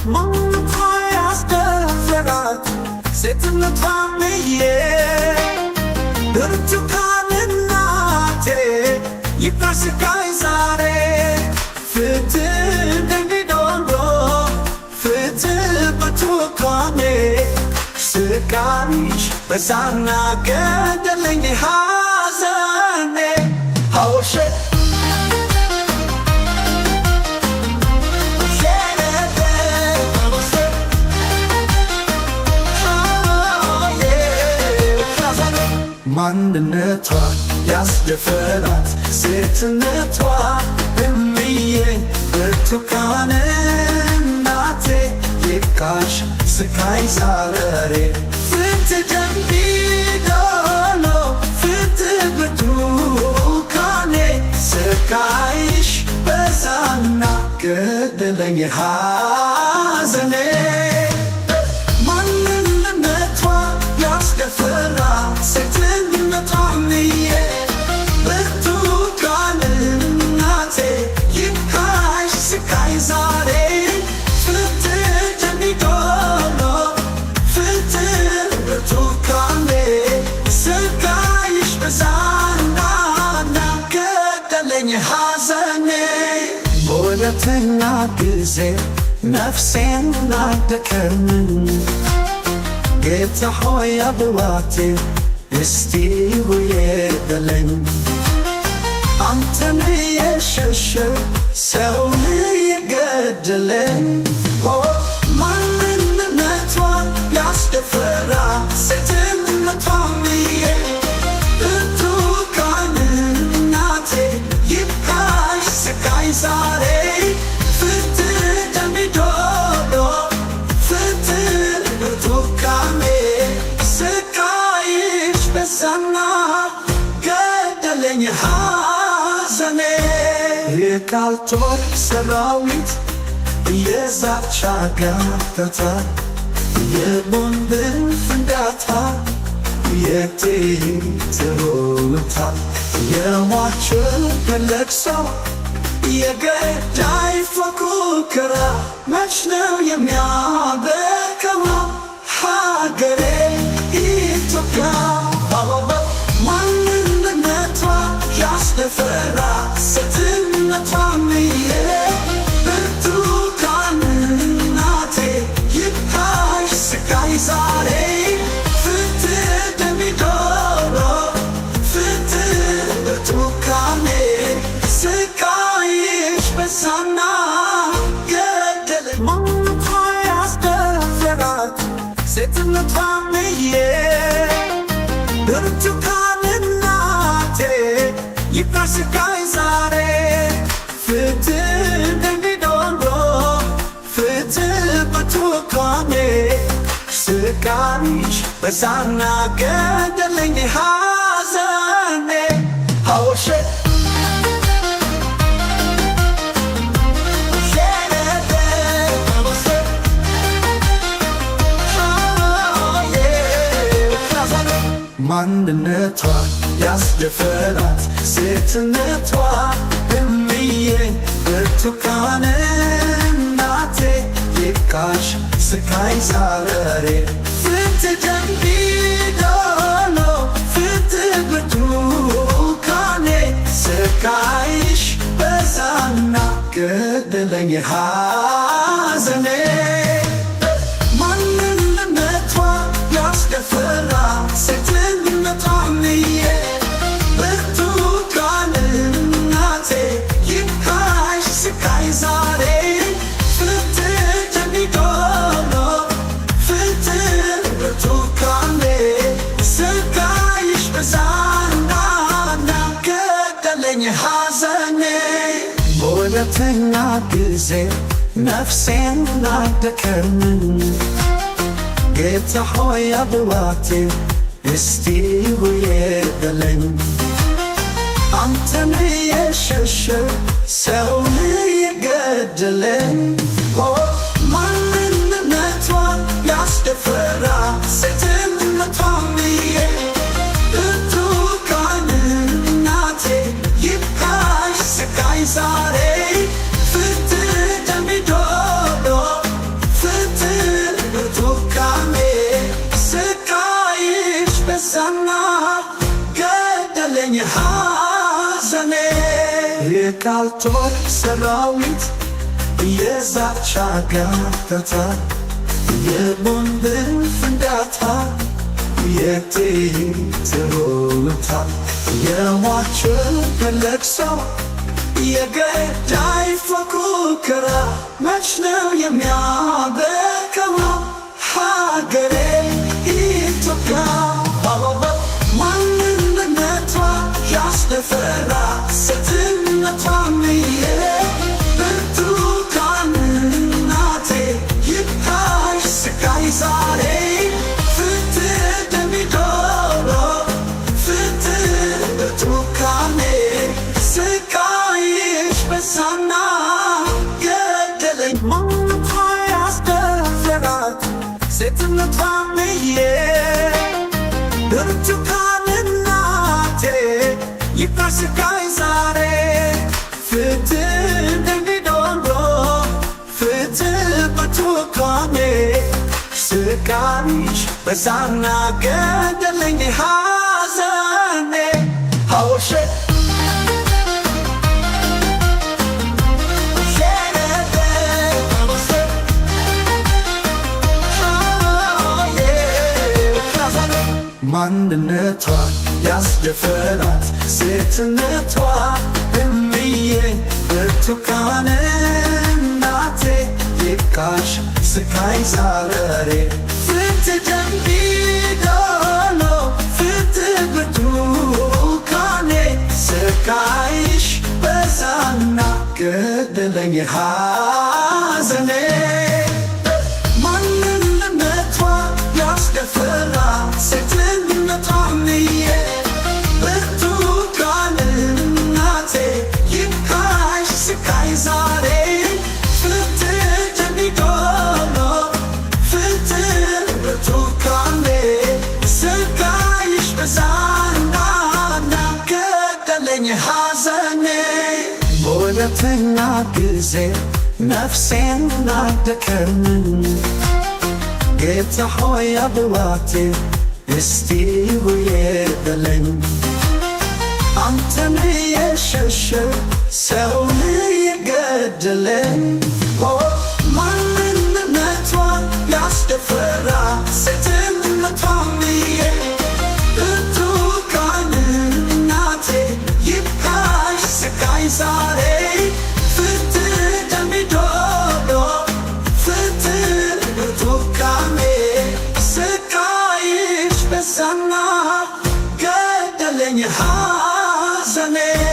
ማንነቷ ያስደፈራት ሴትነቷ ብዬ ብርቱካን እናቴ ይብቃ ስቃይ ዛሬ ፍትህ እንደሚዶሎ ፍትህ ብርቱካኔ ስቃይሽ በዛና ገደለኝ ሐዘኔ ሐውሼ ማንነቷ ያስደፈራት ሴትነቷ እምዬ ብርቱካን እናቴ ይብቃሽ ስቃይ ዛሬ ፍትህ ደምቢዶሎ ፍትህ ብርቱካኔ ስቃይሽ በዛና ገደለኝ ሐዘኔ ማንነቷ ያስደፈራት ሴትነቷ እምዬ ብርቱካን እናቴ ይብቃሽ ስቃይ ዛሬ ፍትህ ደምቢዶሎ ፍትህ ብርቱካኔ ስቃይሽ በዛና ገደለኝ ሐዘኔ በሁለተኛ ጊዜ ነፍሴን ናደከምን ጌታ ሆይ አብዋቴ እስቲ ውየደለኝ አንተን የሸሸ ሰውን የገደለኝ ማንነቷ ያስደፈራት ሴትነቷ እምዬ ብርቱካን እናቴ ይብቃሽ ስቃይ ዛሬ ፍትህ ደምቢዶሎ ፍትህ ብርቱካኔ ስቃይሽ በዛና ገደለኝ ሐዘኔ የቃል ጦር ሰራዊት የዛቻ ጋጋታ የቦምብን ፍንዳታ የጥይት ሩምታ የሟችን ለቅሶ የገዳይ ፉከራ መች ነው የሚያበቃው ሀገሬ ኢትዮጵያ ማንነቷ ያስደፈራት ሴትነቷ እምዬ ብርቱካን እናቴ ይብቃሽ ስቃይ ዛሬ ፍትህ ደምቢዶሎ ፍትህ ብርቱካኔ ስቃይሽ በዛና ገደለኝ ማንነቷ ያስደፈራት ሴትነቷ እምዬ ብርቱካን እናቴ ይብቃሽ ስቃይ ዛሬ ፍትህ ደምቢዶሎ ፍትህ ብርቱካኔ ስቃይሽ በዛና ገደለኝ ሐዘኔ ሐውሼ ማንነቷ ያስደፈራት ሴትነቷ እምዬ ብርቱካን እናቴ ይብቃሽ ስቃይ ዛሬ ፍትህ ደምቢዶሎ ፍትህ ብርቱካኔ ስቃይሽ በዛና ገደለኝ ሐዘኔ ማንነቷ ያስደፈራት ሴትነቷ እምዬ ብርቱካን እናቴ ይብቃሽ ስቃይ ዛሬ ፍትህ ደምቢዶሎ ፍትህ ብርቱካኔ ስቃይሽ በዛና ገደለኝ ሐዘኔ በሁለተኛ ጊዜ ነፍሴን ናደከምን ጌታ ሆይ አብዋቴ እስቲ ውየደለኝ አንተን የሸሸ ሰውን የገደለኝ ማንነቷ ያስደፈራት ሴትነቷ እምዬ ብርቱካን እናቴ ይብቃሽ ስቃይ ዛሬ ፍትህ ደምቢዶሎ የቃል ጦር ሰራዊት የዛቻ ጋጋታ የቦምብ ፍንዳታ የጥይት ሩምታ የሟች ለቅሶ የገዳይ ፉከራ መች ነው የሚያበቃው? ሀገሬ ኢትዮጵያ ማንነቷ ያስደፈራ ሴትነቷም ብርቱካን እናቴ ይብቃሽ ስቃይ ዛሬ ፍትህ ደሚዶሎ ፍትህ ብርቱካኔ ስቃይሽ በዛና ገደለኝ ማንነቷ ያስደፈራት ሴትነቷም ብርቱካን እናቴ ይብቃሽ ስቃይ ዛሬ ፍትህ ደሚዶሎ ፍትህ ብርቱካኔ ስቃይሽ በዛና ገደለኝ ሐዘኔ ሐውሼ ማንነቷ ያስደፈራት ሴትነቷ እምዬ ብርቱካን እናቴ ይብቃሽ ስቃይ ዛሬ ፍትህ ደሚዶሎ ፍትህ ብርቱካኔ ስቃይሽ በዛና ገደለኝ ሐዘኔ ማንነቷ ያስደፈራት ሴትነቷም ብርቱካን እናቴ ይብቃሽ ስቃይ ዛሬ ፍትህ ደሚዶሎ ፍትህ ብርቱካኔ ስቃይሽ በዛና ገደለኝ ሐዘኔ በሁለተኛ ጊዜ ነፍሴን ናደከመኝ ጌታ ሆይ አብዋቴ እስቲ ውዬ በለኝ አንተን የሸሸ ሰውን የገደለ ማንነቷ ያስደፈራ ሴትነቷም ብርቱካን እናቴ ይብቃሽ ስቃይ ዛሬ ፍትህ ደሚዶሎ ፍትህ ብርቱካኔ ስቃይሽ በዛና ገደለኝ ሐዘኔ